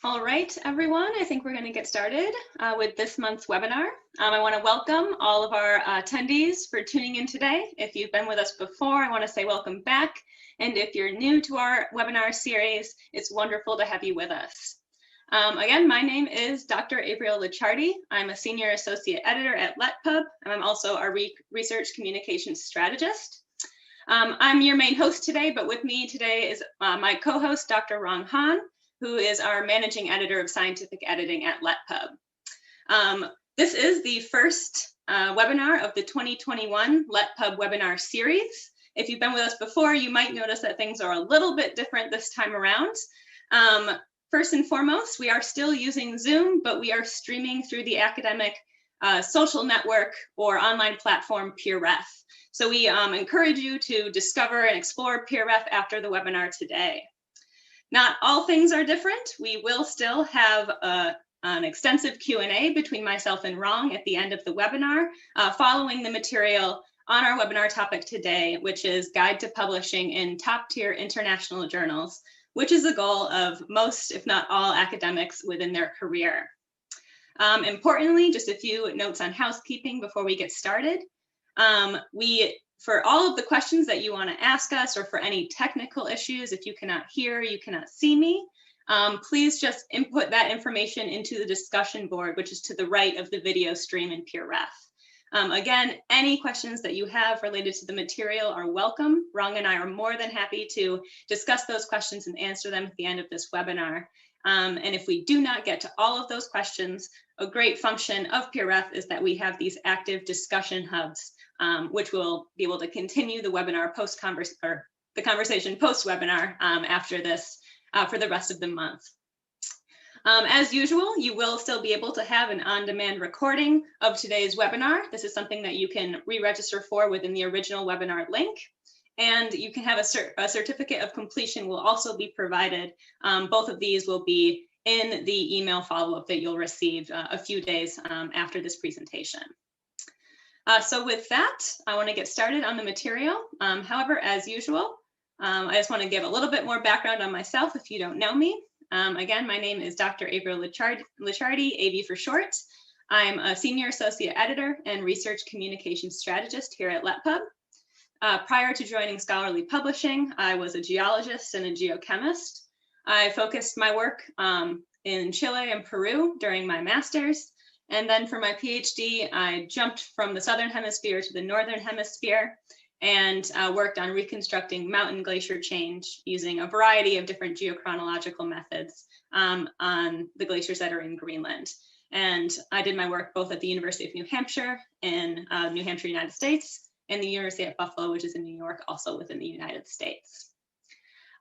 All right, everyone, I think we're going to get started with this month's webinar. I want to welcome all of our attendees for tuning in today. If you've been with us before, I want to say welcome back. And if you're new to our webinar series, it's wonderful to have you with us. Again, my name is Dr. Avril Licciardi. I'm a senior associate editor at LetPub, and I'm also a research communications strategist. I'm your main host today, but with me today is my co-host, Dr. Rong Han, who is our managing editor of scientific editing at LetPub. This is the first webinar of the 2021 LetPub webinar series. If you've been with us before, you might notice that things are a little bit different this time around. First and foremost, we are still using Zoom, but we are streaming through the academic social network or online platform PeerRef. So we encourage you to discover and explore PeerRef after the webinar today. Not all things are different. We will still have an extensive Q&A between myself and Rong at the end of the webinar, following the material on our webinar topic today, which is Guide to Publishing in Top-Tier International Journals, which is the goal of most, if not all, academics within their career. Importantly, just a few notes on housekeeping before we get started. For all of the questions that you want to ask us, or for any technical issues, if you cannot hear, you cannot see me, please just input that information into the discussion board, which is to the right of the video stream in PeerRef. Again, any questions that you have related to the material are welcome. Rong and I are more than happy to discuss those questions and answer them at the end of this webinar. And if we do not get to all of those questions, a great function of PeerRef is that we have these active discussion hubs, which will be able to continue the webinar the conversation post-webinar after this for the rest of the month. As usual, you will still be able to have an on-demand recording of today's webinar. This is something that you can re-register for within the original webinar link. And you can have a certificate of completion will also be provided. Both of these will be in the email follow-up that you'll receive a few days after this presentation. So with that, I want to get started on the material. However, as usual, I just want to give a little bit more background on myself if you don't know me. Again, my name is Dr. Avril Licciardi, AV for short. I'm a senior associate editor and research communications strategist here at LetPub. Prior to joining scholarly publishing, I was a geologist and a geochemist. I focused my work in Chile and Peru during my master's. And then for my PhD, I jumped from the Southern Hemisphere to the Northern Hemisphere and worked on reconstructing mountain glacier change using a variety of different geochronological methods on the glaciers that are in Greenland. And I did my work both at the University of New Hampshire in New Hampshire, United States, and the University of Buffalo, which is in New York, also within the United States.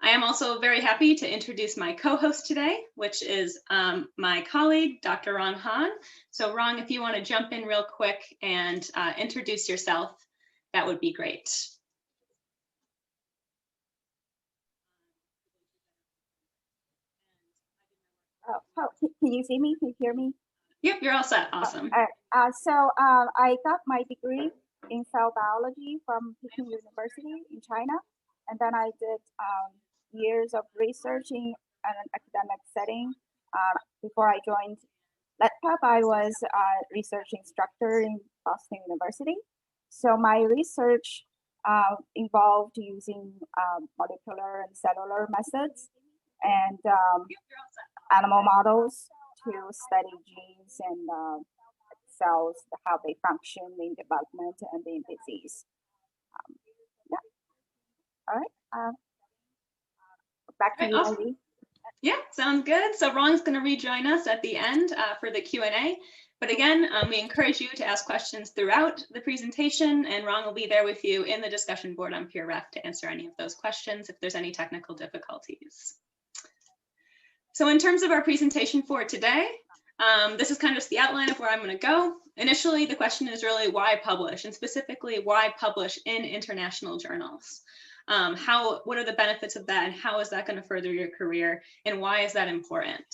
I am also very happy to introduce my co-host today, which is my colleague, Dr. Rong Han. So Rong, if you want to jump in real quick and introduce yourself, that would be great. Can you see me? Can you hear me? Yep, you're all set. Awesome. I got my degree in cell biology from Peking University in China, and then I did years of research in an academic setting. Before I joined LetPub, I was a research instructor in Boston University. So my research involved using molecular and cellular methods and animal models to study genes and cells, how they function in development and in disease. Yeah. All right. Back to you, awesome. Ivy. Yeah, sounds good. So Rong's going to rejoin us at the end for the Q&A. But again, we encourage you to ask questions throughout the presentation, and Rong will be there with you in the discussion board on PeerRef to answer any of those questions if there's any technical difficulties. So in terms of our presentation for today, this is kind of just the outline of where I'm going to go. Initially, the question is really why publish, and specifically why publish in international journals? What are the benefits of that, and how is that going to further your career, and why is that important?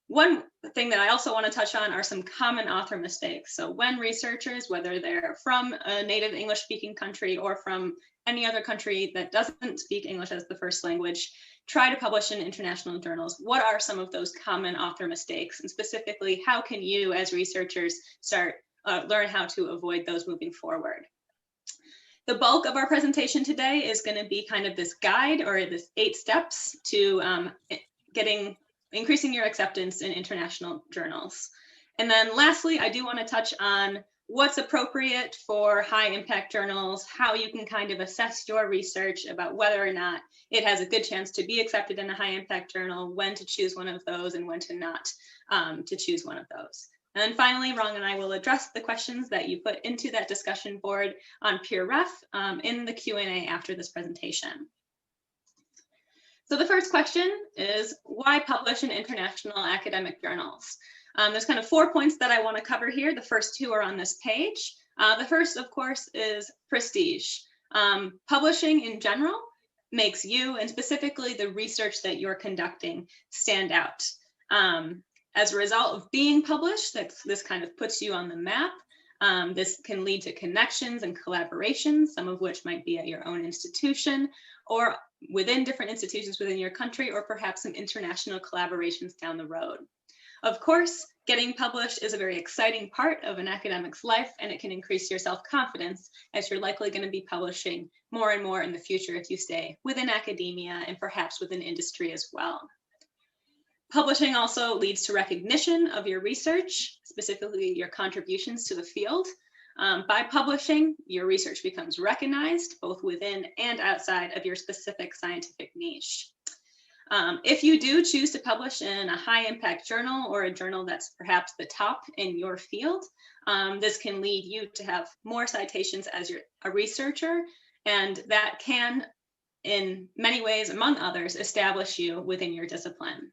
One thing that I also want to touch on are some common author mistakes. So when researchers, whether they're from a native English speaking country or from any other country that doesn't speak English as the first language, try to publish in international journals, what are some of those common author mistakes? And specifically, how can you as researchers learn how to avoid those moving forward? The bulk of our presentation today is going to be kind of this guide or this 8 steps to increasing your acceptance in international journals. And then lastly, I do want to touch on what's appropriate for high impact journals, how you can kind of assess your research about whether or not it has a good chance to be accepted in a high impact journal, when to choose one of those and when to not to choose one of those. And then finally, Rong and I will address the questions that you put into that discussion board on PeerRef in the Q&A after this presentation. So the first question is, why publish in international academic journals? There's kind of 4 points that I want to cover here. The first 2 are on this page. The first, of course, is prestige. Publishing in general makes you, and specifically the research that you're conducting, stand out. As a result of being published, this kind of puts you on the map. This can lead to connections and collaborations, some of which might be at your own institution or within different institutions within your country, or perhaps some international collaborations down the road. Of course, getting published is a very exciting part of an academic's life, and it can increase your self-confidence, as you're likely going to be publishing more and more in the future if you stay within academia and perhaps within industry as well. Publishing also leads to recognition of your research, specifically your contributions to the field. By publishing, your research becomes recognized both within and outside of your specific scientific niche. If you do choose to publish in a high impact journal or a journal that's perhaps the top in your field, this can lead you to have more citations as a researcher, and that can, in many ways, among others, establish you within your discipline.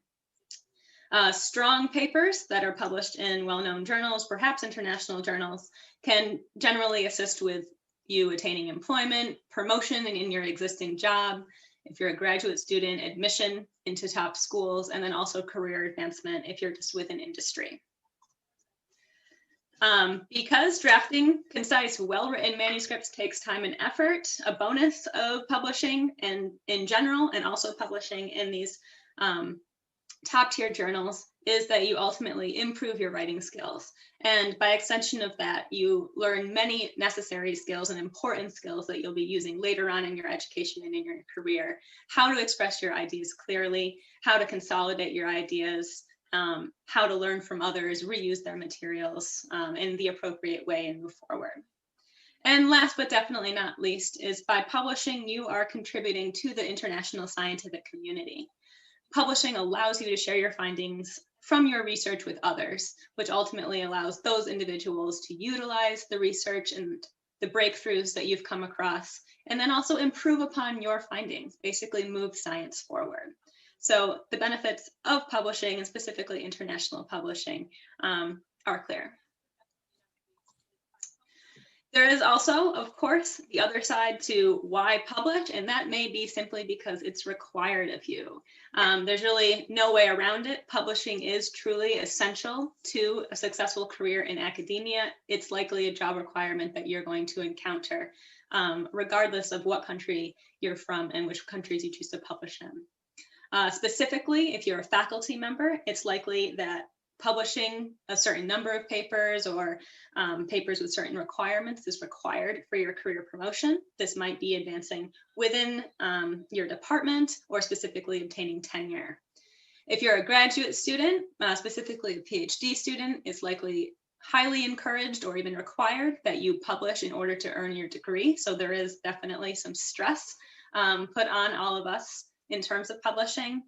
Strong papers that are published in well-known journals, perhaps international journals, can generally assist with you attaining employment, promotion in your existing job, if you're a graduate student, admission into top schools, and then also career advancement if you're just within industry. Because drafting concise, well-written manuscripts takes time and effort, a bonus of publishing in general, and also publishing in these top-tier journals, is that you ultimately improve your writing skills. And by extension of that, you learn many necessary skills and important skills that you'll be using later on in your education and in your career. How to express your ideas clearly, how to consolidate your ideas, how to learn from others, reuse their materials in the appropriate way and move forward. And last but definitely not least is, by publishing, you are contributing to the international scientific community. Publishing allows you to share your findings from your research with others, which ultimately allows those individuals to utilize the research and the breakthroughs that you've come across, and then also improve upon your findings, basically move science forward. So the benefits of publishing, and specifically international publishing, are clear. There is also, of course, the other side to why publish, and that may be simply because it's required of you. There's really no way around it. Publishing is truly essential to a successful career in academia. It's likely a job requirement that you're going to encounter, regardless of what country you're from and which countries you choose to publish in. Specifically, if you're a faculty member, it's likely that publishing a certain number of papers or papers with certain requirements is required for your career promotion. This might be advancing within your department or specifically obtaining tenure. If you're a graduate student, specifically a PhD student, it's likely highly encouraged or even required that you publish in order to earn your degree. So there is definitely some stress put on all of us in terms of publishing.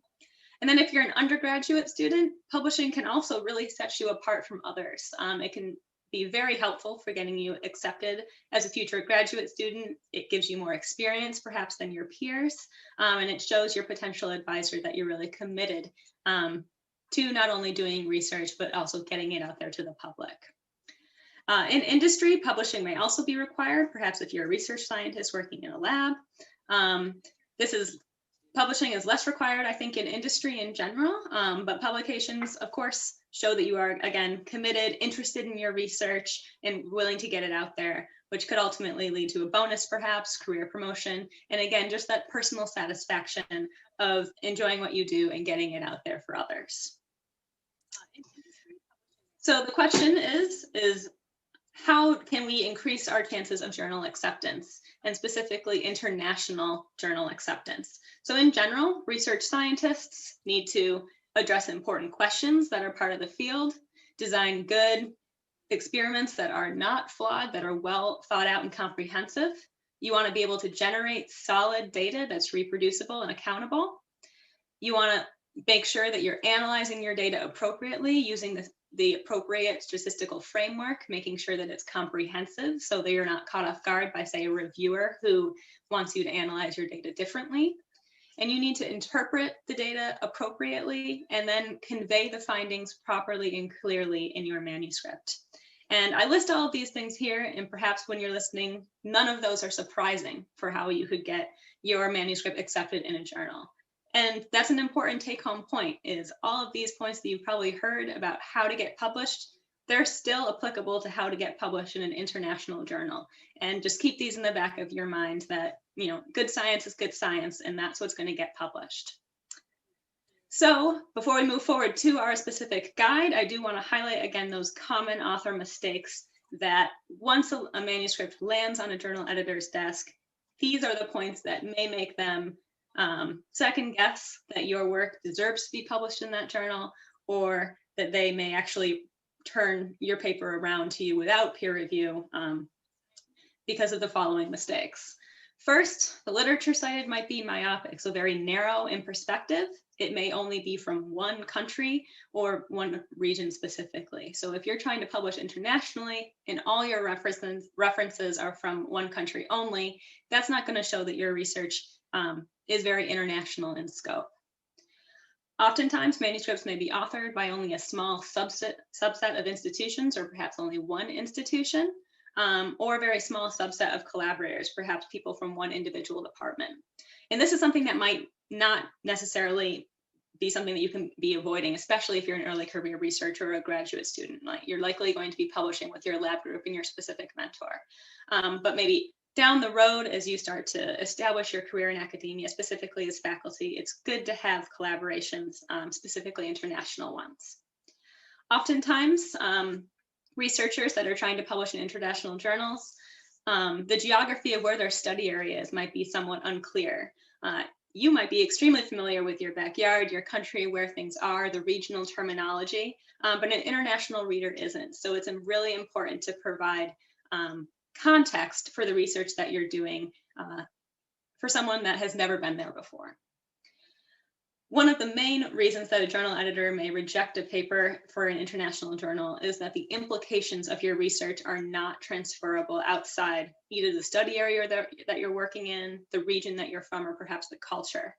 And then if you're an undergraduate student, publishing can also really set you apart from others. It can be very helpful for getting you accepted as a future graduate student. It gives you more experience perhaps than your peers, and it shows your potential advisor that you're really committed to not only doing research, but also getting it out there to the public. In industry, publishing may also be required, perhaps if you're a research scientist working in a lab. This is Publishing is less required, I think, in industry in general, but publications, of course, show that you are, again, committed, interested in your research, and willing to get it out there, which could ultimately lead to a bonus, perhaps, career promotion, and again, just that personal satisfaction of enjoying what you do and getting it out there for others. So the question is how can we increase our chances of journal acceptance, and specifically international journal acceptance? So in general, research scientists need to address important questions that are part of the field, design good experiments that are not flawed, that are well thought out and comprehensive. You want to be able to generate solid data that's reproducible and accountable. You want to make sure that you're analyzing your data appropriately using the appropriate statistical framework, making sure that it's comprehensive so that you're not caught off guard by, say, a reviewer who wants you to analyze your data differently. And you need to interpret the data appropriately and then convey the findings properly and clearly in your manuscript. And I list all of these things here, and perhaps when you're listening, none of those are surprising for how you could get your manuscript accepted in a journal. And that's an important take-home point, is all of these points that you've probably heard about how to get published, they're still applicable to how to get published in an international journal. And just keep these in the back of your mind that, you know, good science is good science, and that's what's going to get published. So before we move forward to our specific guide, I do want to highlight again those common author mistakes that once a manuscript lands on a journal editor's desk, these are the points that may make them second guess that your work deserves to be published in that journal, or that they may actually turn your paper around to you without peer review because of the following mistakes. First, the literature cited might be myopic, so very narrow in perspective. It may only be from one country or one region specifically. So if you're trying to publish internationally and all your references are from one country only, that's not going to show that your research is very international in scope. Oftentimes, manuscripts may be authored by only a small subset of institutions, or perhaps only one institution, or a very small subset of collaborators, perhaps people from one individual department. And this is something that might not necessarily be something that you can be avoiding, especially if you're an early career researcher or a graduate student. Like, you're likely going to be publishing with your lab group and your specific mentor. But maybe down the road, as you start to establish your career in academia, specifically as faculty, it's good to have collaborations, specifically international ones. Oftentimes, researchers that are trying to publish in international journals, the geography of where their study areas might be somewhat unclear. You might be extremely familiar with your backyard, your country, where things are, the regional terminology, but an international reader isn't. So it's really important to provide context for the research that you're doing for someone that has never been there before. One of the main reasons that a journal editor may reject a paper for an international journal is that the implications of your research are not transferable outside either the study area that you're working in, the region that you're from, or perhaps the culture.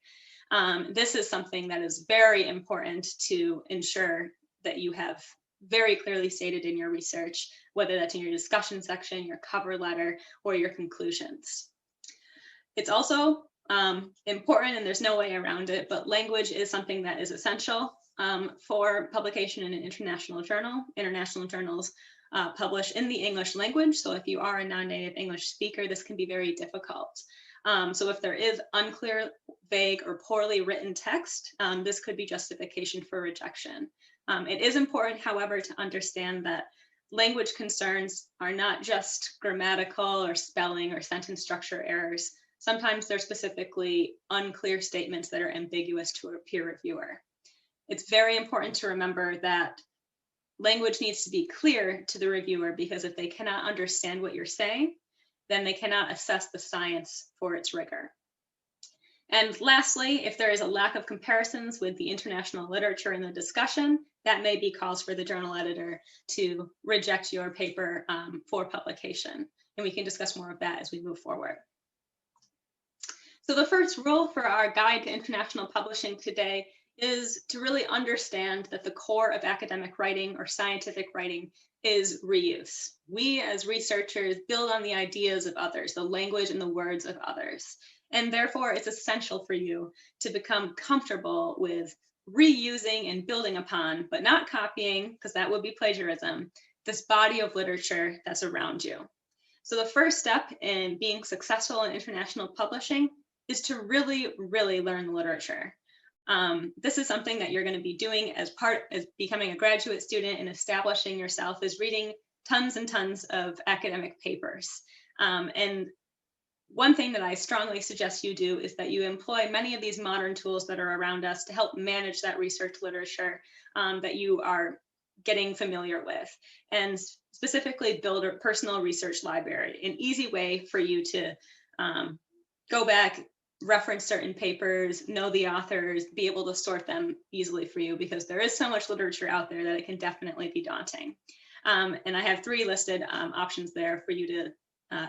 This is something that is very important to ensure that you have very clearly stated in your research, whether that's in your discussion section, your cover letter, or your conclusions. It's also important, and there's no way around it, but language is something that is essential for publication in an international journal. International journals publish in the English language, so if you are a non-native English speaker, this can be very difficult. So if there is unclear, vague, or poorly written text, this could be justification for rejection. It is important, however, to understand that language concerns are not just grammatical or spelling or sentence structure errors. Sometimes they're specifically unclear statements that are ambiguous to a peer reviewer. It's very important to remember that language needs to be clear to the reviewer, because if they cannot understand what you're saying, then they cannot assess the science for its rigor. And lastly, if there is a lack of comparisons with the international literature in the discussion, that may be cause for the journal editor to reject your paper for publication. And we can discuss more of that as we move forward. So the first rule for our guide to international publishing today is to really understand that the core of academic writing or scientific writing is reuse. We as researchers build on the ideas of others, the language and the words of others. And therefore, it's essential for you to become comfortable with reusing and building upon, but not copying, because that would be plagiarism, this body of literature that's around you. So the first step in being successful in international publishing is to really, really learn the literature. This is something that you're going to be doing as becoming a graduate student and establishing yourself, is reading tons and tons of academic papers. And one thing that I strongly suggest you do is that you employ many of these modern tools that are around us to help manage that research literature that you are getting familiar with, and specifically build a personal research library, an easy way for you to go back, reference certain papers, know the authors, be able to sort them easily for you, because there is so much literature out there that it can definitely be daunting. And I have 3 listed options there for you to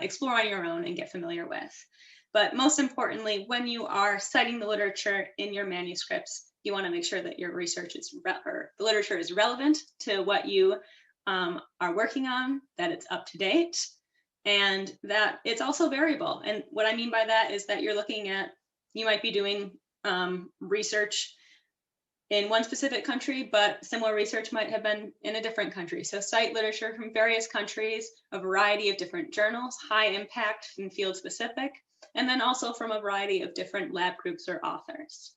explore on your own and get familiar with. But most importantly, when you are citing the literature in your manuscripts, you want to make sure that your research is, or the literature is relevant to what you are working on, that it's up to date, and that it's also variable. And what I mean by that is that you're looking at, you might be doing research in one specific country, but similar research might have been in a different country. So cite literature from various countries, a variety of different journals, high impact and field specific, and then also from a variety of different lab groups or authors.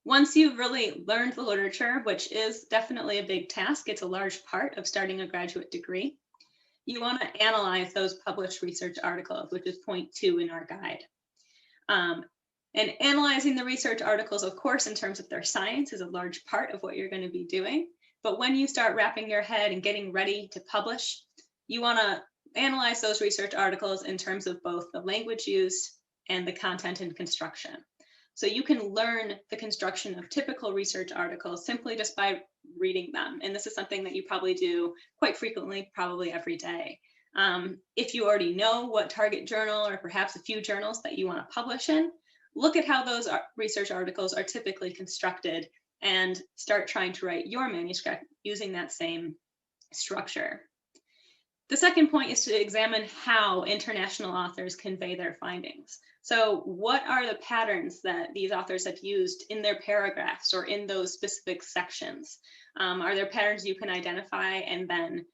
Once you've really learned the literature, which is definitely a big task, it's a large part of starting a graduate degree, you want to analyze those published research articles, which is point 2 in our guide. And analyzing the research articles, of course, in terms of their science, is a large part of what you're going to be doing. But when you start wrapping your head and getting ready to publish, you want to analyze those research articles in terms of both the language used and the content and construction. So you can learn the construction of typical research articles simply just by reading them. And this is something that you probably do quite frequently, probably every day. If you already know what target journal or perhaps a few journals that you want to publish in, look at how those research articles are typically constructed and start trying to write your manuscript using that same structure. The second point is to examine how international authors convey their findings. So what are the patterns that these authors have used in their paragraphs or in those specific sections? Are there patterns you can identify and then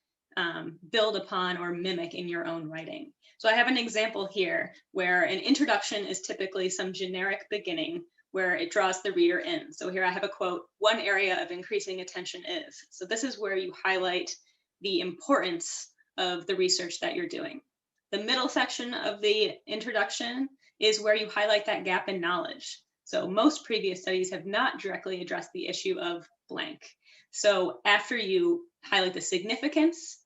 build upon or mimic in your own writing? So I have an example here where an introduction is typically some generic beginning where it draws the reader in. So here I have a quote, "One area of increasing attention is." So this is where you highlight the importance of the research that you're doing. The middle section of the introduction is where you highlight that gap in knowledge. So most previous studies have not directly addressed the issue of blank. So after you highlight the significance,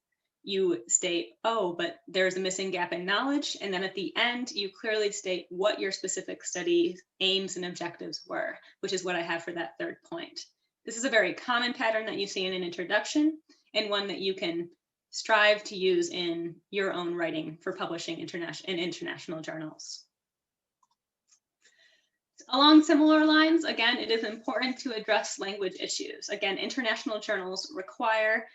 you state, oh, but there's a missing gap in knowledge. And then at the end, you clearly state what your specific study aims and objectives were, which is what I have for that third point. This is a very common pattern that you see in an introduction, and one that you can strive to use in your own writing for publishing in international journals. Along similar lines, again, it is important to address language issues. Again, international journals require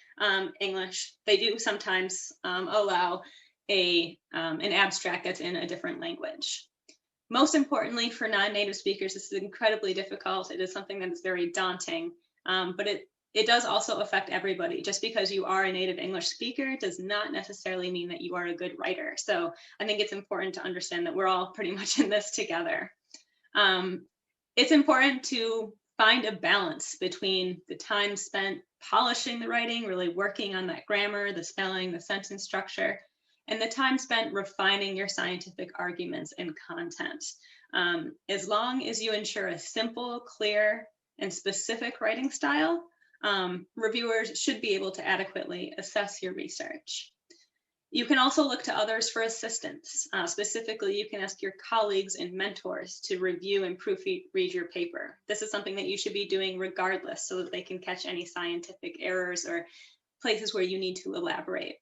English. They do sometimes allow an abstract that's in a different language. Most importantly, for non-native speakers, this is incredibly difficult. It is something that is very daunting, but it does also affect everybody. Just because you are a native English speaker does not necessarily mean that you are a good writer. So I think it's important to understand that we're all pretty much in this together. It's important to find a balance between the time spent polishing the writing, really working on that grammar, the spelling, the sentence structure, and the time spent refining your scientific arguments and content. As long as you ensure a simple, clear, and specific writing style, reviewers should be able to adequately assess your research. You can also look to others for assistance. Specifically, you can ask your colleagues and mentors to review and proofread your paper. This is something that you should be doing regardless, so that they can catch any scientific errors or places where you need to elaborate.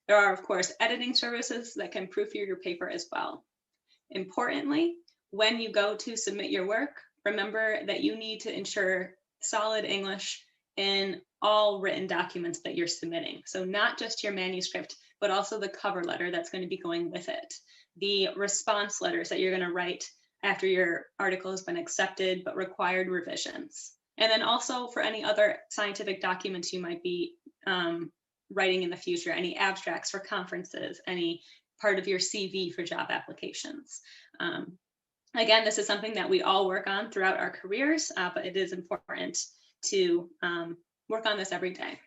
There are, of course, editing services that can proofread your paper as well. Importantly, when you go to submit your work, remember that you need to ensure solid English in all written documents that you're submitting. So not just your manuscript, but also the cover letter that's going to be going with it. the response letters that you're going to write after your article has been accepted, but required revisions. And then also for any other scientific documents you might be writing in the future, any abstracts for conferences, any part of your CV for job applications. Again, this is something that we all work on throughout our careers, but it is important to work on this every day.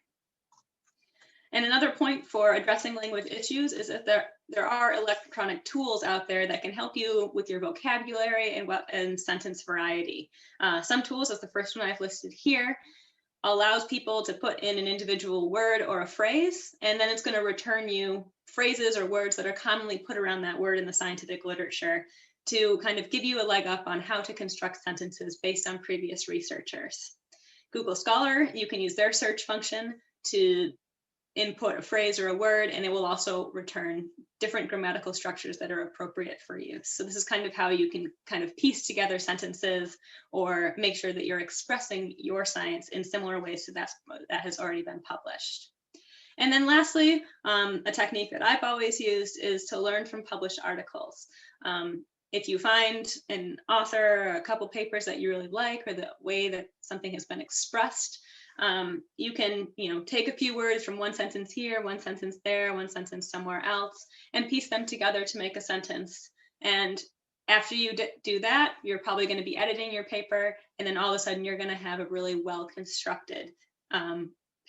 And another point for addressing language issues is that there are electronic tools out there that can help you with your vocabulary and sentence variety. Some tools, as the first one I've listed here, allows people to put in an individual word or a phrase, and then it's going to return you phrases or words that are commonly put around that word in the scientific literature to kind of give you a leg up on how to construct sentences based on previous researchers. Google Scholar, you can use their search function to input a phrase or a word, and it will also return different grammatical structures that are appropriate for use. So this is kind of how you can kind of piece together sentences or make sure that you're expressing your science in similar ways to that has already been published. And then lastly, a technique that I've always used is to learn from published articles. If you find an author or a couple papers that you really like, or the way that something has been expressed, you can, take a few words from one sentence here, one sentence there, one sentence somewhere else, and piece them together to make a sentence. And after you do that, you're probably going to be editing your paper, and then all of a sudden you're going to have a really well-constructed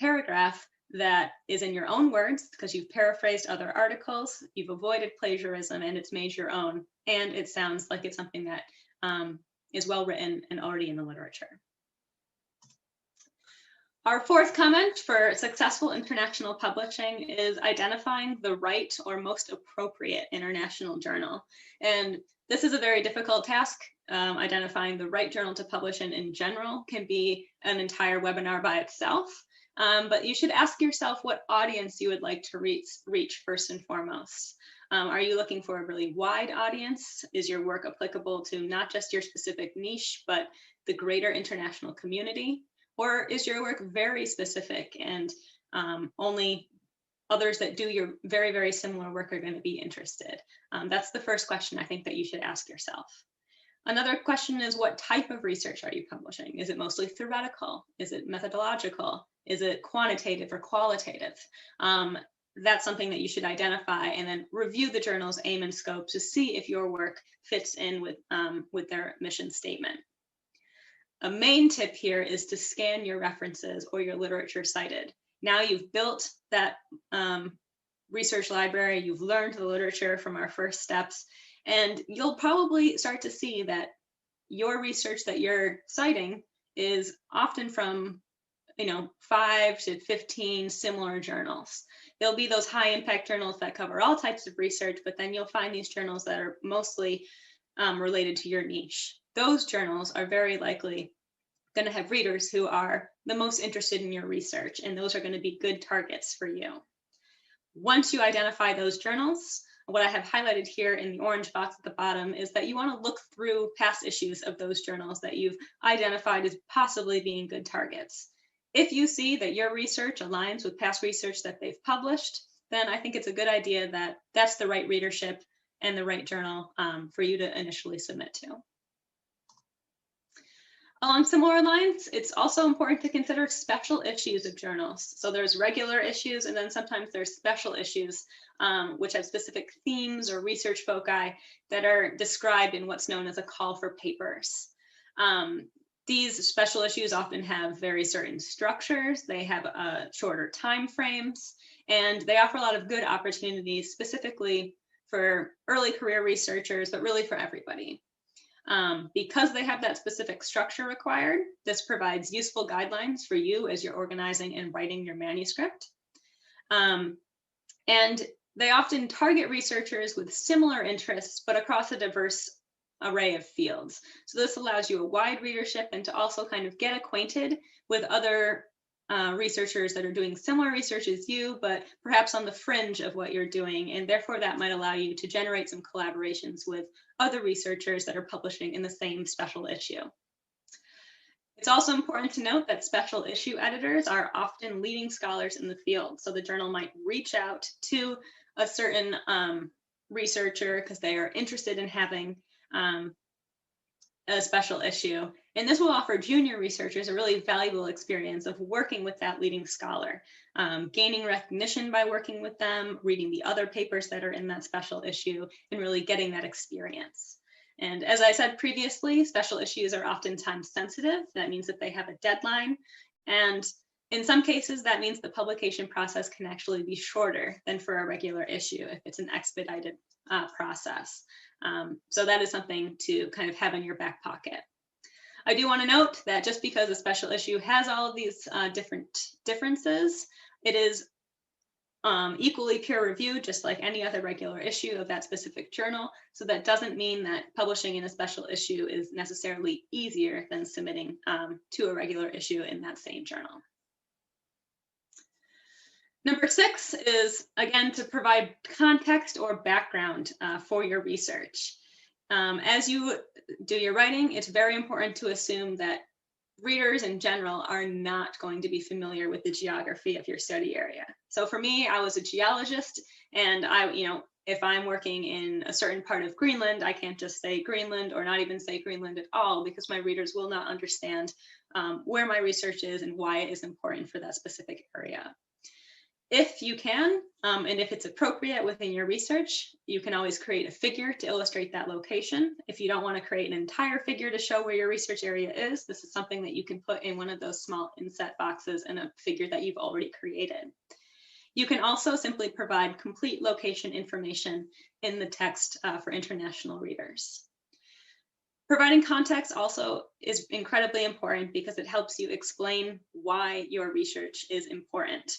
paragraph that is in your own words, because you've paraphrased other articles, you've avoided plagiarism, and it's made your own, and it sounds like it's something that is well written and already in the literature. Our fourth comment for successful international publishing is identifying the right or most appropriate international journal. And this is a very difficult task. Identifying the right journal to publish in general can be an entire webinar by itself. But you should ask yourself what audience you would like to reach first and foremost. Are you looking for a really wide audience? Is your work applicable to not just your specific niche, but the greater international community? Or is your work very specific and only others that do your very, very similar work are going to be interested? That's the first question I think that you should ask yourself. Another question is, what type of research are you publishing? Is it mostly theoretical? Is it methodological? Is it quantitative or qualitative? That's something that you should identify, and then review the journal's aim and scope to see if your work fits in with their mission statement. A main tip here is to scan your references or your literature cited. Now you've built that research library, you've learned the literature from our first steps, and you'll probably start to see that your research that you're citing is often from 5 to 15 similar journals. There'll be those high impact journals that cover all types of research, but then you'll find these journals that are mostly related to your niche. Those journals are very likely going to have readers who are the most interested in your research, and those are going to be good targets for you. Once you identify those journals, what I have highlighted here in the orange box at the bottom is that you want to look through past issues of those journals that you've identified as possibly being good targets. If you see that your research aligns with past research that they've published, then I think it's a good idea that that's the right readership and the right journal for you to initially submit to. Along similar lines, it's also important to consider special issues of journals. So there's regular issues, and then sometimes there's special issues, which have specific themes or research foci that are described in what's known as a call for papers. These special issues often have very certain structures, they have shorter time frames, and they offer a lot of good opportunities specifically for early career researchers, but really for everybody. Because they have that specific structure required, this provides useful guidelines for you as you're organizing and writing your manuscript. And they often target researchers with similar interests, but across a diverse array of fields. So this allows you a wide readership and to also kind of get acquainted with other researchers that are doing similar research as you, but perhaps on the fringe of what you're doing. And therefore that might allow you to generate some collaborations with other researchers that are publishing in the same special issue. It's also important to note that special issue editors are often leading scholars in the field. So the journal might reach out to a certain researcher because they are interested in having a special issue. And this will offer junior researchers a really valuable experience of working with that leading scholar, gaining recognition by working with them, reading the other papers that are in that special issue, and really getting that experience. And as I said previously, special issues are oftentimes sensitive. That means that they have a deadline. And in some cases, that means the publication process can actually be shorter than for a regular issue if it's an expedited process. So that is something to kind of have in your back pocket. I do want to note that just because a special issue has all of these differences, it is equally peer reviewed, just like any other regular issue of that specific journal. So that doesn't mean that publishing in a special issue is necessarily easier than submitting to a regular issue in that same journal. Number 6 is, again, to provide context or background for your research. As you do your writing, it's very important to assume that readers in general are not going to be familiar with the geography of your study area. So for me, I was a geologist, and if I'm working in a certain part of Greenland, I can't just say Greenland or not even say Greenland at all, because my readers will not understand where my research is and why it is important for that specific area. If you can, and if it's appropriate within your research, you can always create a figure to illustrate that location. If you don't want to create an entire figure to show where your research area is, this is something that you can put in one of those small inset boxes in a figure that you've already created. You can also simply provide complete location information in the text for international readers. Providing context also is incredibly important because it helps you explain why your research is important.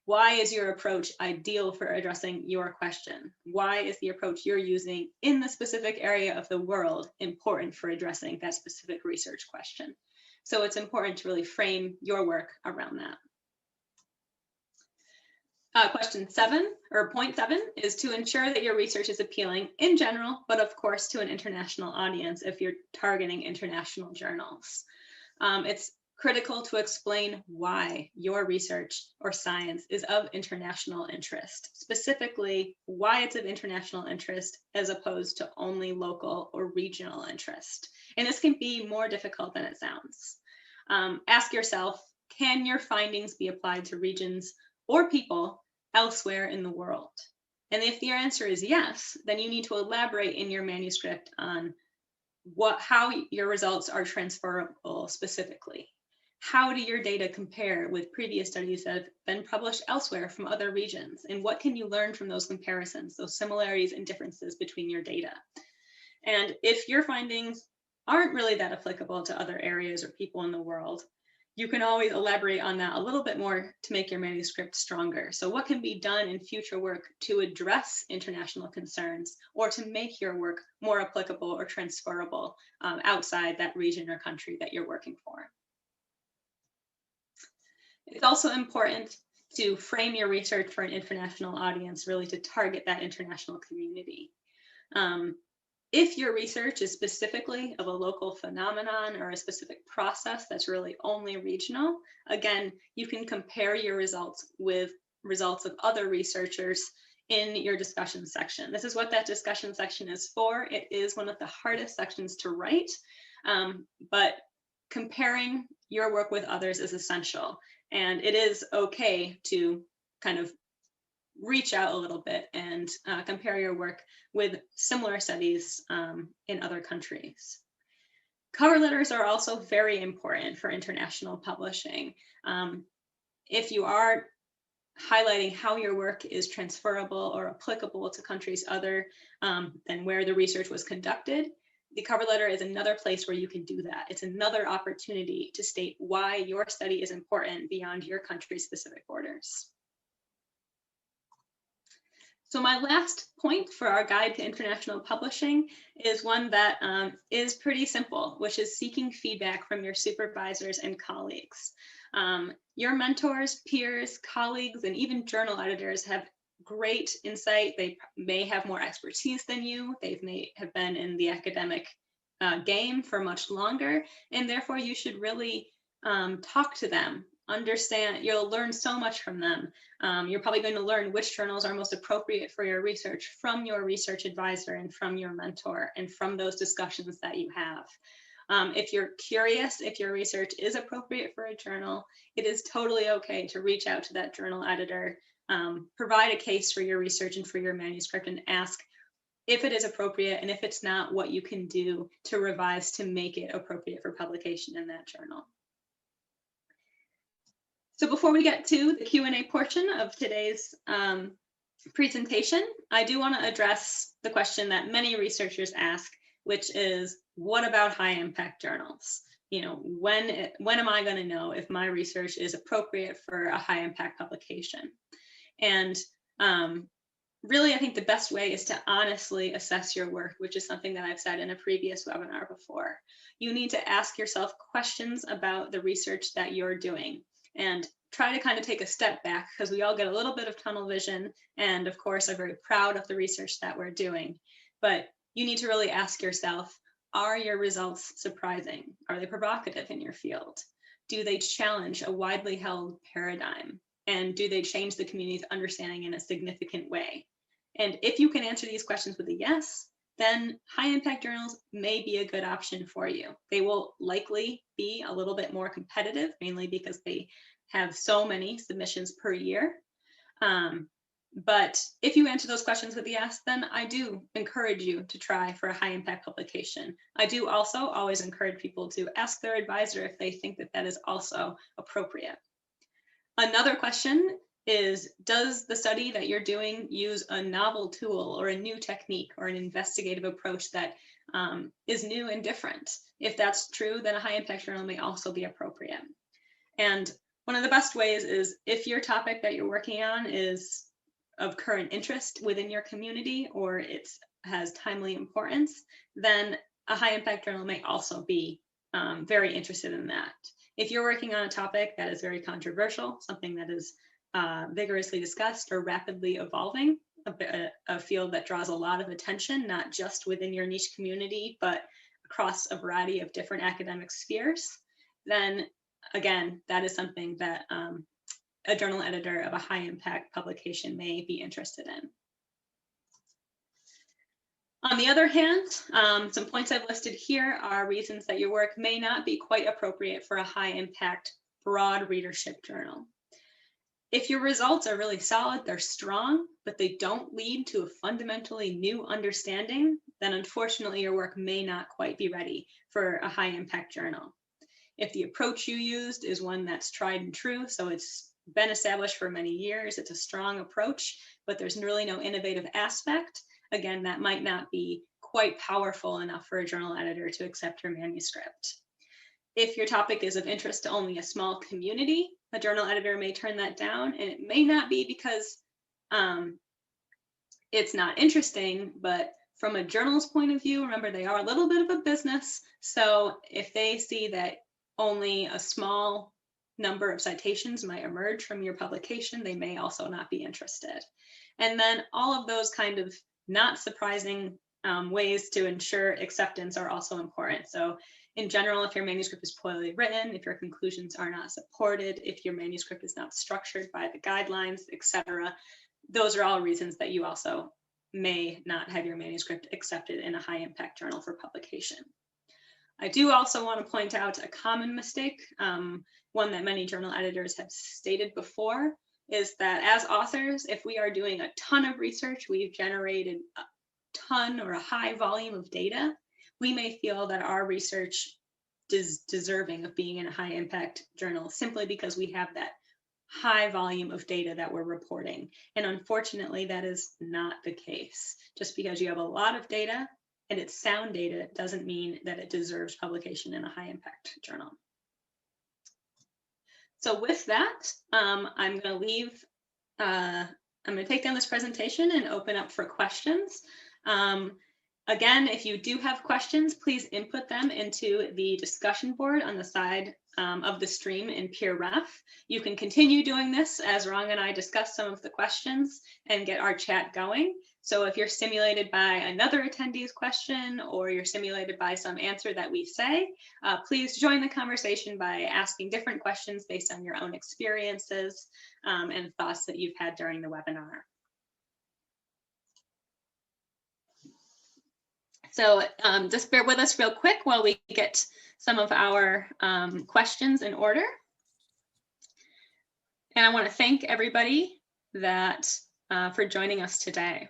Why is your approach ideal for addressing your question? Why is the approach you're using in the specific area of the world important for addressing that specific research question? So it's important to really frame your work around that. Question 7, or point 7, is to ensure that your research is appealing in general, but of course to an international audience if you're targeting international journals. It's critical to explain why your research or science is of international interest, specifically why it's of international interest as opposed to only local or regional interest. And this can be more difficult than it sounds. Ask yourself, can your findings be applied to regions or people elsewhere in the world? And if your answer is yes, then you need to elaborate in your manuscript on how your results are transferable specifically. How do your data compare with previous studies that have been published elsewhere from other regions? And what can you learn from those comparisons, those similarities and differences between your data? And if your findings aren't really that applicable to other areas or people in the world, you can always elaborate on that a little bit more to make your manuscript stronger. So what can be done in future work to address international concerns or to make your work more applicable or transferable outside that region or country that you're working for? It's also important to frame your research for an international audience, really to target that international community. If your research is specifically of a local phenomenon or a specific process that's really only regional, again, you can compare your results with results of other researchers in your discussion section. This is what that discussion section is for. It is one of the hardest sections to write, but comparing your work with others is essential. And it is okay to kind of reach out a little bit and compare your work with similar studies in other countries. Cover letters are also very important for international publishing. If you are highlighting how your work is transferable or applicable to countries other than where the research was conducted, the cover letter is another place where you can do that. It's another opportunity to state why your study is important beyond your country's specific borders. So my last point for our guide to international publishing is one that is pretty simple, which is seeking feedback from your supervisors and colleagues. Your mentors, peers, colleagues, and even journal editors have great insight. They may have more expertise than you. They may have been in the academic game for much longer, and therefore you should really talk to them understand, you'll learn so much from them. You're probably going to learn which journals are most appropriate for your research from your research advisor and from your mentor and from those discussions that you have. If you're curious if your research is appropriate for a journal, it is totally okay to reach out to that journal editor, provide a case for your research and for your manuscript, and ask if it is appropriate, and if it's not, what you can do to revise to make it appropriate for publication in that journal. So before we get to the Q&A portion of today's presentation, I do want to address the question that many researchers ask, which is, what about high impact journals? You know, when am I going to know if my research is appropriate for a high impact publication? And really, I think the best way is to honestly assess your work, which is something that I've said in a previous webinar before. You need to ask yourself questions about the research that you're doing and try to kind of take a step back, because we all get a little bit of tunnel vision and of course are very proud of the research that we're doing. But you need to really ask yourself, are your results surprising? Are they provocative in your field? Do they challenge a widely held paradigm? And do they change the community's understanding in a significant way? And if you can answer these questions with a yes, then high impact journals may be a good option for you. They will likely be a little bit more competitive, mainly because they have so many submissions per year. But if you answer those questions with a yes, then I do encourage you to try for a high impact publication. I do also always encourage people to ask their advisor if they think that that is also appropriate. Another question is, does the study that you're doing use a novel tool or a new technique or an investigative approach that is new and different? If that's true, then a high impact journal may also be appropriate. And one of the best ways is, if your topic that you're working on is of current interest within your community, or it has timely importance, then a high impact journal may also be very interested in that. If you're working on a topic that is very controversial, something that is vigorously discussed or rapidly evolving, a field that draws a lot of attention, not just within your niche community, but across a variety of different academic spheres, then again, that is something that a journal editor of a high impact publication may be interested in. On the other hand, some points I've listed here are reasons that your work may not be quite appropriate for a high impact, broad readership journal. If your results are really solid, they're strong, but they don't lead to a fundamentally new understanding, then unfortunately your work may not quite be ready for a high impact journal. If the approach you used is one that's tried and true, so it's been established for many years, it's a strong approach, but there's really no innovative aspect, again, that might not be quite powerful enough for a journal editor to accept your manuscript. If your topic is of interest to only a small community, a journal editor may turn that down, and it may not be because it's not interesting, but from a journal's point of view, remember, they are a little bit of a business, so if they see that only a small number of citations might emerge from your publication, they may also not be interested. And then all of those kind of not surprising ways to ensure acceptance are also important. So in general, if your manuscript is poorly written, if your conclusions are not supported, if your manuscript is not structured by the guidelines, etc., those are all reasons that you also may not have your manuscript accepted in a high impact journal for publication. I do also want to point out a common mistake, one that many journal editors have stated before, is that as authors, if we are doing a ton of research, we've generated a ton or a high volume of data, we may feel that our research is deserving of being in a high impact journal simply because we have that high volume of data that we're reporting. And unfortunately, that is not the case. Just because you have a lot of data and it's sound data doesn't mean that it deserves publication in a high impact journal. So with that, I'm going to take down this presentation and open up for questions. Again, if you do have questions, please input them into the discussion board on the side of the stream in PeerRef. You can continue doing this as Rong and I discuss some of the questions and get our chat going. So if you're stimulated by another attendee's question or you're stimulated by some answer that we say, please join the conversation by asking different questions based on your own experiences and thoughts that you've had during the webinar. So just bear with us real quick while we get some of our questions in order. And I want to thank everybody that for joining us today.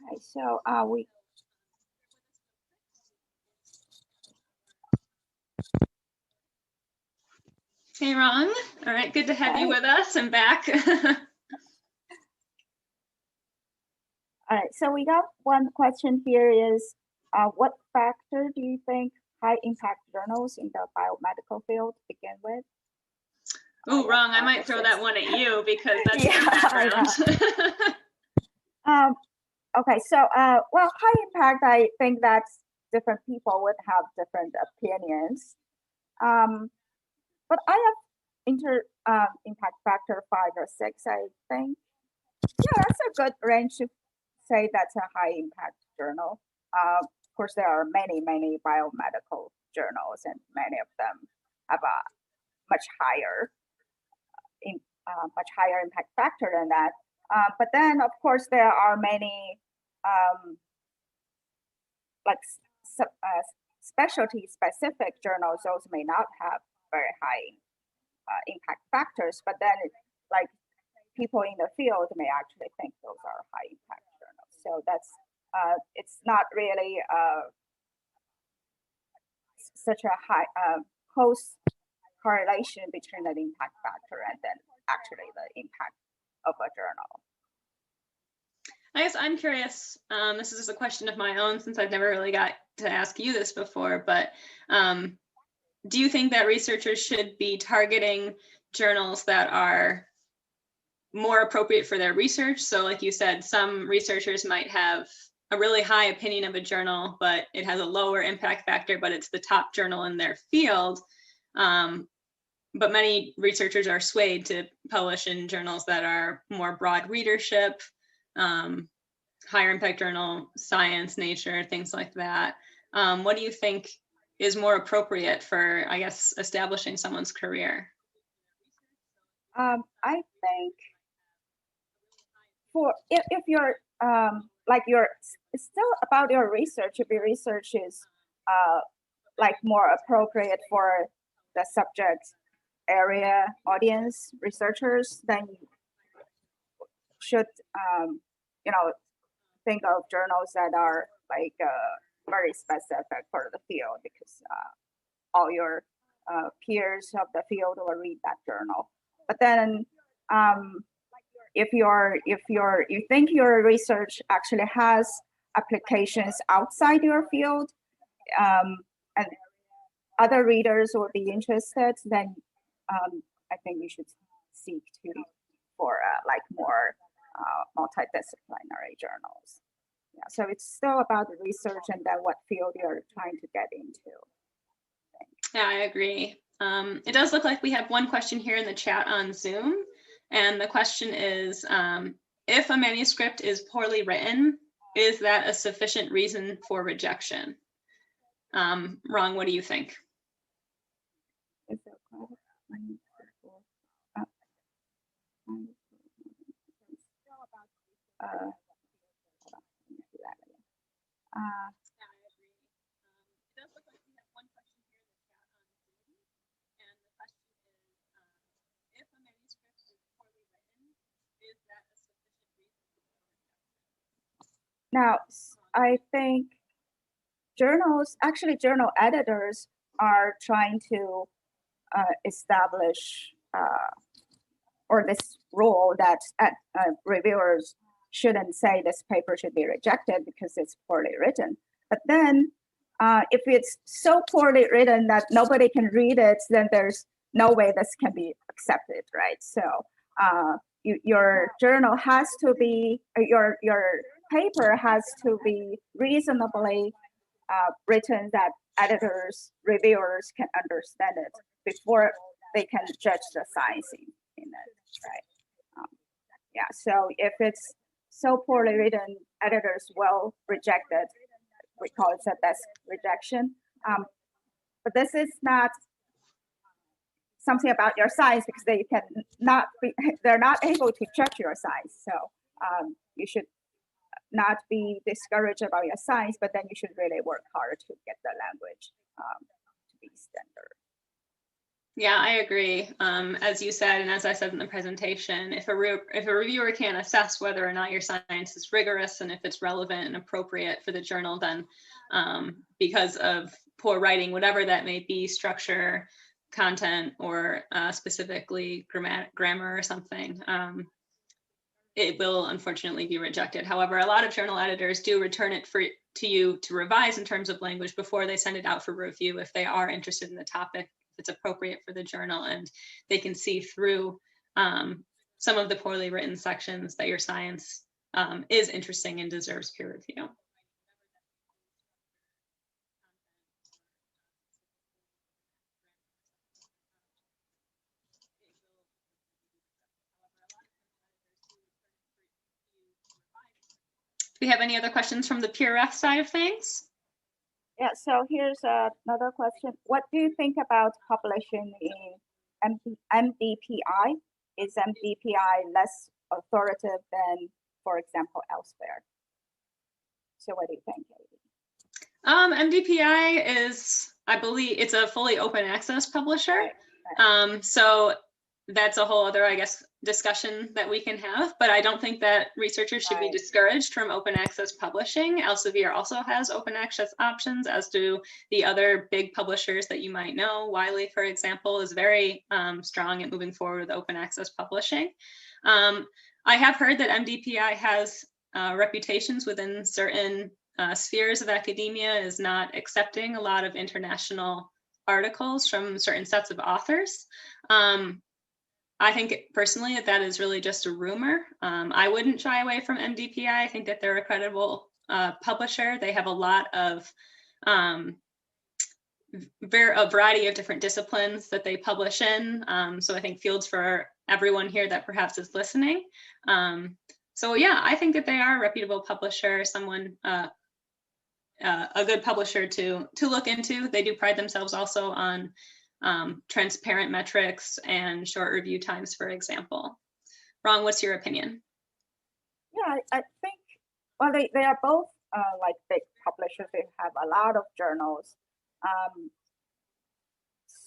Okay, so we. Hey, Ron. All right, good to have you with us and back. All right, so we got one question here is, what factor do you think high impact journals in the biomedical field begin with? Oh, Ron, I might throw that one at you because that's your background. Okay, so well, high impact, I think that different people would have different opinions. But I have impact factor 5 or 6, I think. Yeah, that's a good range to say that's a high impact journal. Of course, there are many biomedical journals, and many of them have a much higher impact factor than that. But then, of course, there are many like specialty specific journals. Those may not have very high impact factors, but then like people in the field may actually think those are high impact journals. So that's it's not really such a high close correlation between the impact factor and then actually the impact of a journal. I guess I'm curious, this is just a question of my own since I've never really got to ask you this before, but do you think that researchers should be targeting journals that are more appropriate for their research? So like you said, some researchers might have a really high opinion of a journal, but it has a lower impact factor, but it's the top journal in their field. But many researchers are swayed to publish in journals that are more broad readership, higher impact journal, science, nature, things like that. What do you think is more appropriate for, I guess, establishing someone's career? I think for if you're like it's still about your research. If your research is like more appropriate for the subject area audience researchers, then you should you know, think of journals that are like very specific for the field, because all your peers of the field will read that journal. But then if you think your research actually has applications outside your field, and other readers will be interested, then I think you should seek for like more multidisciplinary journals. Yeah, so it's still about the research and then what field you're trying to get into. Yeah, I agree. It does look like we have one question here in the chat on Zoom. And the question is, if a manuscript is poorly written, is that a sufficient reason for rejection? Ron, what do you think? Now, I think journal editors are trying to establish or this rule that reviewers shouldn't say this paper should be rejected because it's poorly written. But then if it's so poorly written that nobody can read it, then there's no way this can be accepted, right? So your journal has to be, your paper has to be reasonably written that editors, reviewers can understand it before they can judge the science in it, right? Yeah, so if it's so poorly written, editors will reject it. We call it a desk rejection. But this is not something about your science because they're not able to judge your science. So you should not be discouraged about your science, but then you should really work hard to get the language to be standard. Yeah, I agree. As you said, and as I said in the presentation, if a reviewer can't assess whether or not your science is rigorous and if it's relevant and appropriate for the journal, then because of poor writing, whatever that may be, structure, content, or specifically grammar or something, it will unfortunately be rejected. However, a lot of journal editors do return it to you to revise in terms of language before they send it out for review if they are interested in the topic, if it's appropriate for the journal, and they can see through some of the poorly written sections that your science is interesting and deserves peer review. Do we have any other questions from the peer ref side of things? Yeah, so here's another question. What do you think about publishing in MDPI? Is MDPI less authoritative than, for example, elsewhere? So what do you think, Katie? MDPI is, I believe, it's a fully open access publisher. Right. So that's a whole other, I guess, discussion that we can have, but I don't think that researchers should be discouraged from open access publishing. Elsevier also has open access options, as do the other big publishers that you might know. Wiley, for example, is very strong at moving forward with open access publishing. I have heard that MDPI has reputations within certain spheres of academia is not accepting a lot of international articles from certain sets of authors. I think personally that is really just a rumor. I wouldn't shy away from MDPI. I think that they're a credible publisher. They have a lot of a variety of different disciplines that they publish in. So I think fields for everyone here that perhaps is listening. So yeah, I think that they are a reputable publisher, someone, a good publisher to look into. They do pride themselves also on transparent metrics and short review times, for example. Rong, what's your opinion? Yeah, I think, well, they are both like big publishers. They have a lot of journals.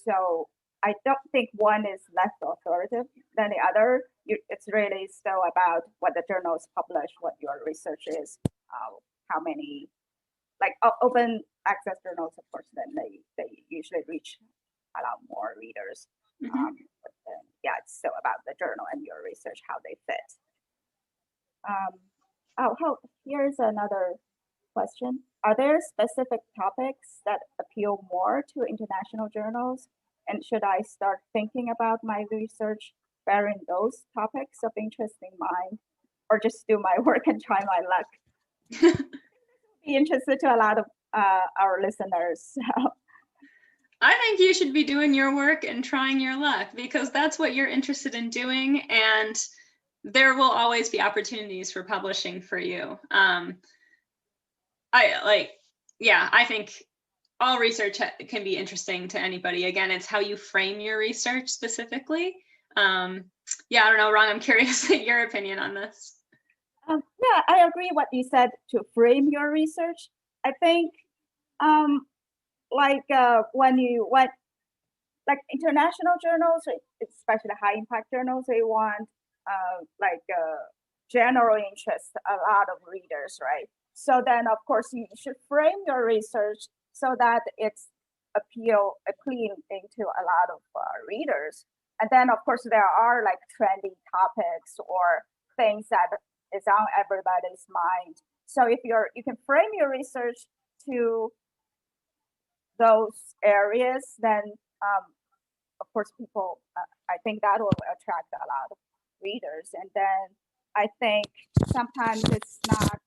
So I don't think one is less authoritative than the other. It's really still about what the journals publish, what your research is, how many, like open access journals, of course, then they usually reach a lot more readers. Mm-hmm. But then, yeah, it's still about the journal and your research, how they fit. Here's another question. Are there specific topics that appeal more to international journals? And should I start thinking about my research bearing those topics of interest in mind, or just do my work and try my luck? Be interested to a lot of our listeners. So. I think you should be doing your work and trying your luck, because that's what you're interested in doing, and there will always be opportunities for publishing for you. I think all research can be interesting to anybody. Again, it's how you frame your research specifically. Yeah, I don't know, Ron, I'm curious your opinion on this. Yeah, I agree what you said to frame your research. I think when you want, like international journals, especially high impact journals, they want general interest, a lot of readers, right? So then of course you should frame your research so that it's appealing to a lot of readers. And then of course there are like trendy topics or things that is on everybody's mind. So if you can frame your research to those areas, then of course people, I think that will attract a lot of readers. And then I think sometimes it's not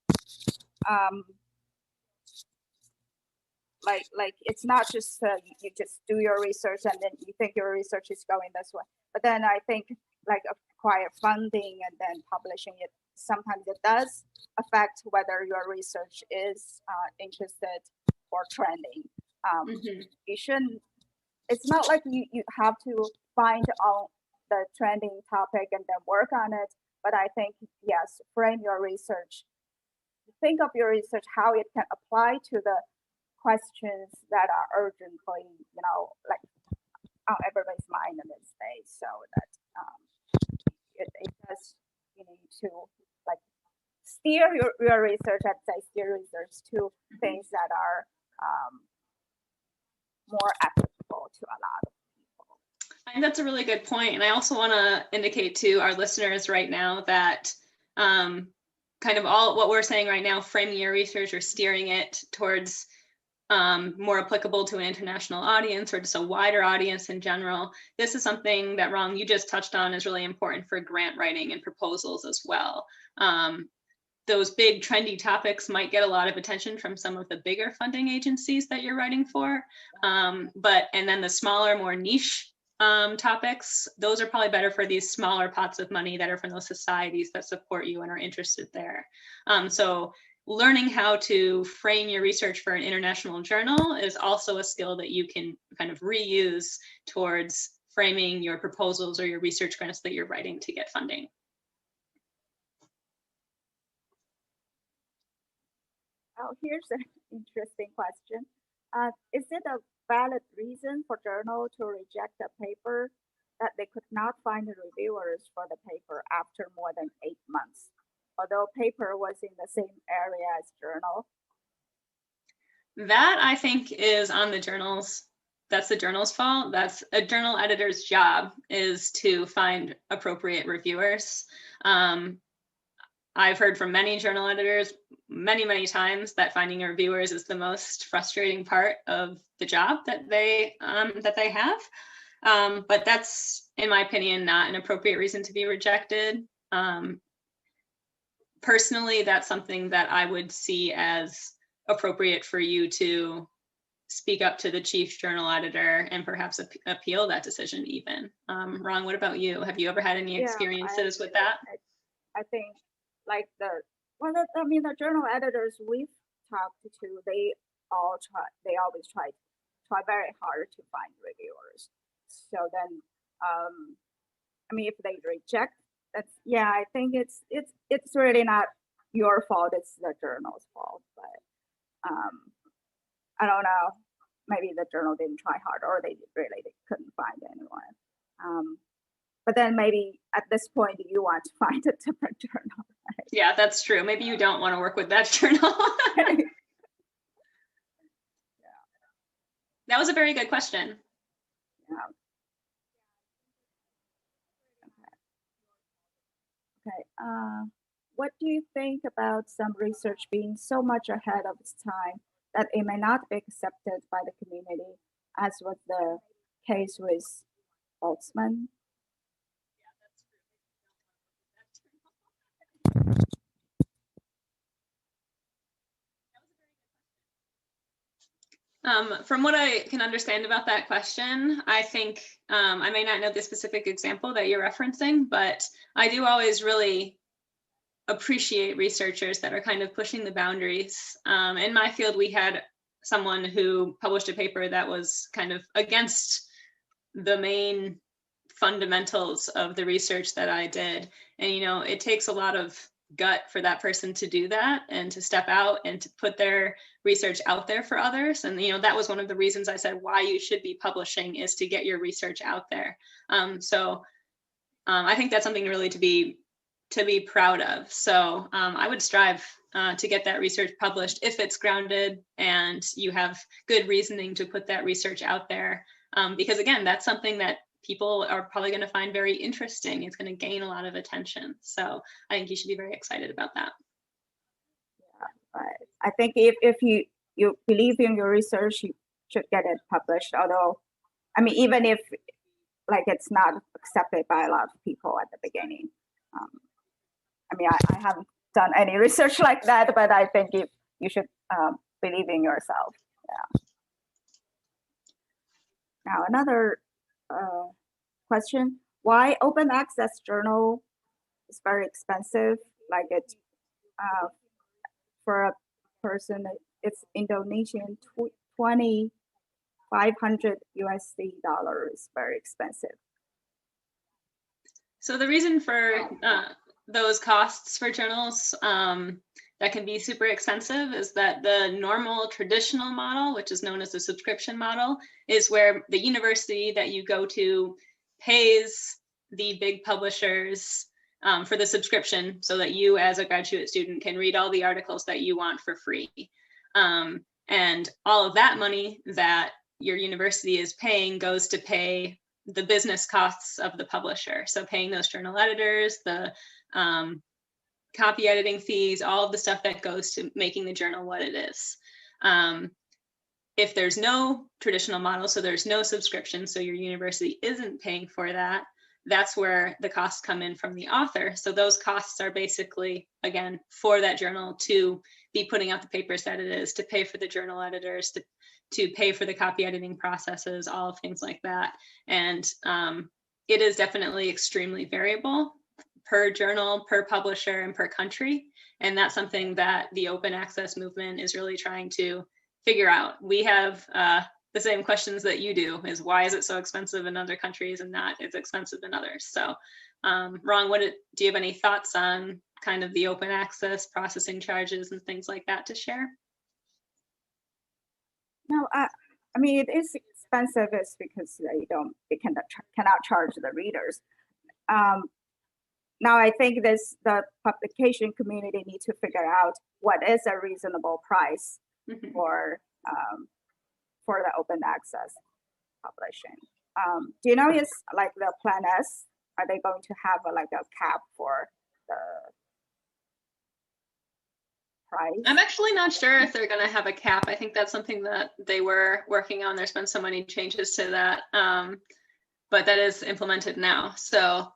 like it's not just you just do your research and then you think your research is going this way. But then I think like acquire funding and then publishing it, sometimes it does affect whether your research is interested or trending. You shouldn't, it's not like you have to find all the trending topic and then work on it. But I think, yes, frame your research. Think of your research, how it can apply to the questions that are urgently, like on everybody's mind in this day. So that it does, you need to like steer your research, I'd say steer research to things that are more applicable to a lot of people. I think that's a really good point. And I also want to indicate to our listeners right now that kind of all what we're saying right now, framing your research or steering it towards more applicable to an international audience or just a wider audience in general. This is something that, Rong, you just touched on is really important for grant writing and proposals as well. Those big trendy topics might get a lot of attention from some of the bigger funding agencies that you're writing for. And then the smaller, more niche topics, those are probably better for these smaller pots of money that are from those societies that support you and are interested there. So learning how to frame your research for an international journal is also a skill that you can kind of reuse towards framing your proposals or your research grants that you're writing to get funding. Oh, here's an interesting question. Is it a valid reason for journal to reject a paper that they could not find reviewers for the paper after more than 8 months, although paper was in the same area as journal? That, I think, is on the journals. That's the journal's fault. That's a journal editor's job, is to find appropriate reviewers. I've heard from many journal editors many times that finding reviewers is the most frustrating part of the job that they have. But that's, in my opinion, not an appropriate reason to be rejected. Personally, that's something that I would see as appropriate for you to speak up to the chief journal editor and perhaps appeal that decision even. Rong, what about you? Have you ever had any experiences with that? I think like the journal editors we've talked to, they always try very hard to find reviewers. So then, if they reject, I think it's really not your fault. It's the journal's fault. But I don't know. Maybe the journal didn't try hard, or they couldn't find anyone. But then maybe at this point you want to find a different journal. Right? Yeah, that's true. Maybe you don't want to work with that journal. Yeah. That was a very good question. Yeah. Okay. What do you think about some research being so much ahead of its time that it may not be accepted by the community, as was the case with Boltzmann? From what I can understand about that question, I think I may not know the specific example that you're referencing, but I do always really appreciate researchers that are kind of pushing the boundaries. In my field, we had someone who published a paper that was kind of against the main fundamentals of the research that I did. And, it takes a lot of gut for that person to do that and to step out and to put their research out there for others. And, that was one of the reasons I said why you should be publishing is to get your research out there. So I think that's something really to be proud of. So I would strive to get that research published if it's grounded and you have good reasoning to put that research out there. Because again, that's something that people are probably going to find very interesting. It's going to gain a lot of attention. So I think you should be very excited about that. Yeah, right. I think if you believe in your research, you should get it published. Although, even if it's not accepted by a lot of people at the beginning. I haven't done any research like that, but I think you should believe in yourself. Yeah. Now another question: why open access journal is very expensive? Like it for a person, it's Indonesian 2,500 USD dollars. Very expensive. So the reason for those costs for journals that can be super expensive is that the normal traditional model, which is known as the subscription model, is where the university that you go to pays the big publishers for the subscription so that you as a graduate student can read all the articles that you want for free. And all of that money that your university is paying goes to pay the business costs of the publisher. So paying those journal editors, the copy editing fees, all of the stuff that goes to making the journal what it is. If there's no traditional model, so there's no subscription, so your university isn't paying for that, that's where the costs come in from the author. So those costs are basically, again, for that journal to be putting out the papers that it is, to pay for the journal editors, to pay for the copy editing processes, all of things like that. And it is definitely extremely variable per journal, per publisher, and per country. And that's something that the open access movement is really trying to figure out. We have the same questions that you do, is why is it so expensive in other countries and not as expensive in others? So Rong, do you have any thoughts on kind of the open access processing charges and things like that to share? No, I mean, it is expensive is because they cannot charge the readers. Now I think the publication community needs to figure out what is a reasonable price for the open access publishing. Do you know, is like the Plan S, are they going to have like a cap for the price? I'm actually not sure if they're going to have a cap. I think that's something that they were working on. There's been so many changes to that, but that is implemented now. So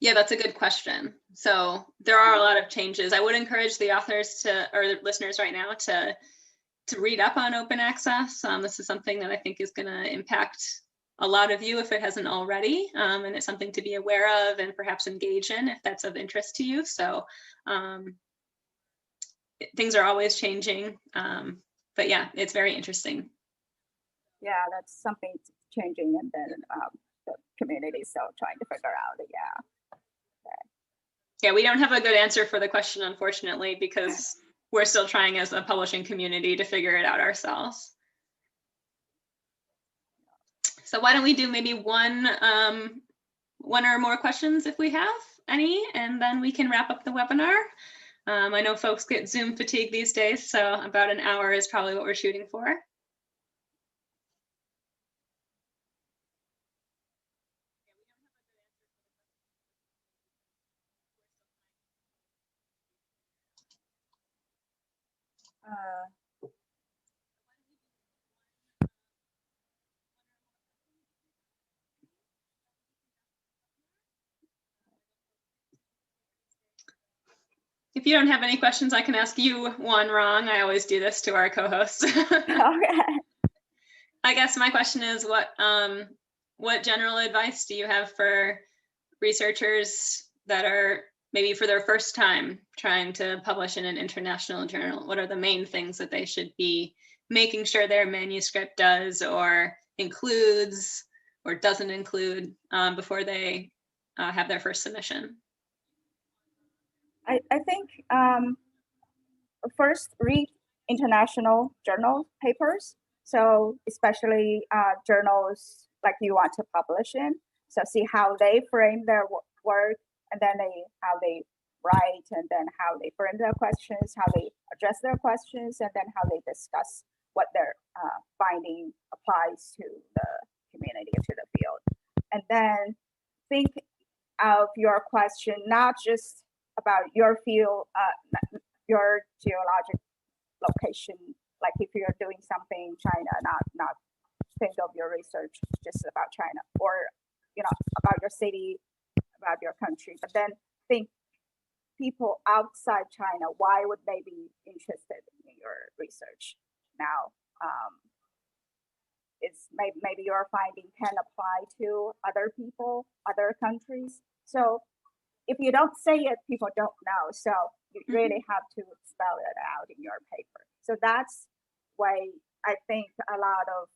yeah, that's a good question. So there are a lot of changes. I would encourage the authors or the listeners right now to read up on open access. This is something that I think is going to impact a lot of you if it hasn't already, and it's something to be aware of and perhaps engage in if that's of interest to you. So things are always changing, but yeah, it's very interesting. Yeah, that's something changing, and then the community is still trying to figure out. Yeah. Okay. Yeah, we don't have a good answer for the question, unfortunately, because we're still trying as a publishing community to figure it out ourselves. So why don't we do maybe one or more questions if we have any, and then we can wrap up the webinar. I know folks get Zoom fatigue these days, so about an hour is probably what we're shooting for. If you don't have any questions, I can ask you one, Rong. I always do this to our co-hosts. Okay. I guess my question is, what general advice do you have for researchers that are maybe for their first time trying to publish in an international journal? What are the main things that they should be making sure their manuscript does or includes or doesn't include before they have their first submission? I think first read international journal papers. So especially journals like you want to publish in. So see how they frame their work, and then how they write, and then how they frame their questions, how they address their questions, and then how they discuss what their finding applies to the community, to the field. And then think of your question not just about your field, your geologic location. Like if you're doing something in China, not think of your research just about China, or about your city, about your country, but then think people outside China, why would they be interested in your research? Now, it's maybe your finding can apply to other people, other countries. So if you don't say it, people don't know. So you really have to spell it out in your paper. So that's why I think a lot of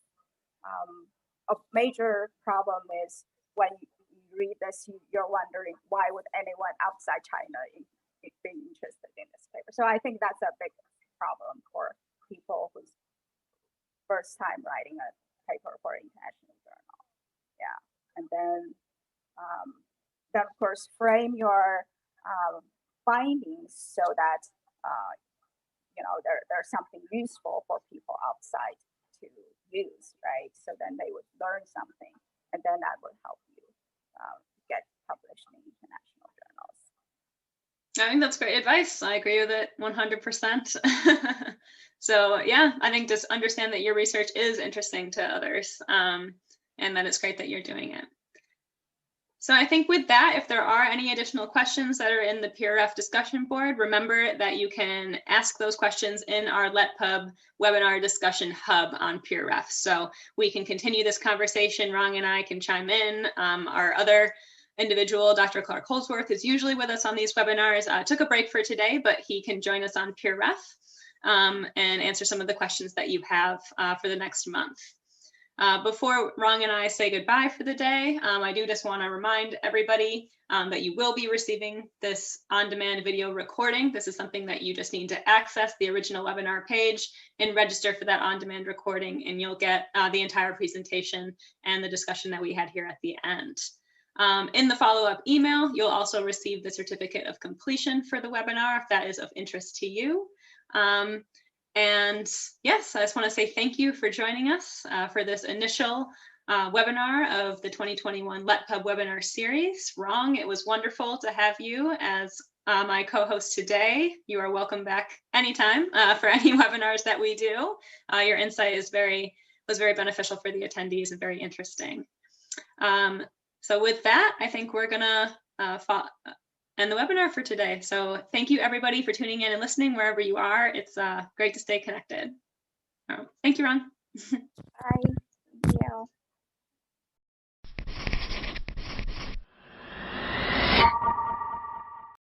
a major problem is when you read this, you're wondering why would anyone outside China be interested in this paper. So I think that's a big problem for people who's first time writing a paper for international journal. Yeah, and then of course frame your findings so that there's something useful for people outside to use, right? So then they would learn something, and then that would help you get published in international journals. I think that's great advice. I agree with it 100%. So yeah, I think just understand that your research is interesting to others, and that it's great that you're doing it. So I think with that, if there are any additional questions that are in the PRF discussion board, remember that you can ask those questions in our LetPub webinar discussion hub on PRF. So we can continue this conversation. Rong and I can chime in. Our other individual, Dr. Clark Holdsworth, is usually with us on these webinars. Took a break for today, but he can join us on PRF and answer some of the questions that you have for the next month. Before Rong and I say goodbye for the day, I do just want to remind everybody that you will be receiving this on-demand video recording. This is something that you just need to access the original webinar page and register for that on-demand recording, and you'll get the entire presentation and the discussion that we had here at the end. In the follow-up email, you'll also receive the certificate of completion for the webinar if that is of interest to you. And yes, I just want to say thank you for joining us for this initial webinar of the 2021 LetPub webinar series. Rong, it was wonderful to have you as my co-host today. You are welcome back anytime for any webinars that we do. Your insight was very beneficial for the attendees and very interesting. So with that, I think we're gonna end the webinar for today. So thank you everybody for tuning in and listening wherever you are. It's great to stay connected. Thank you, Rong. Bye. Thank you.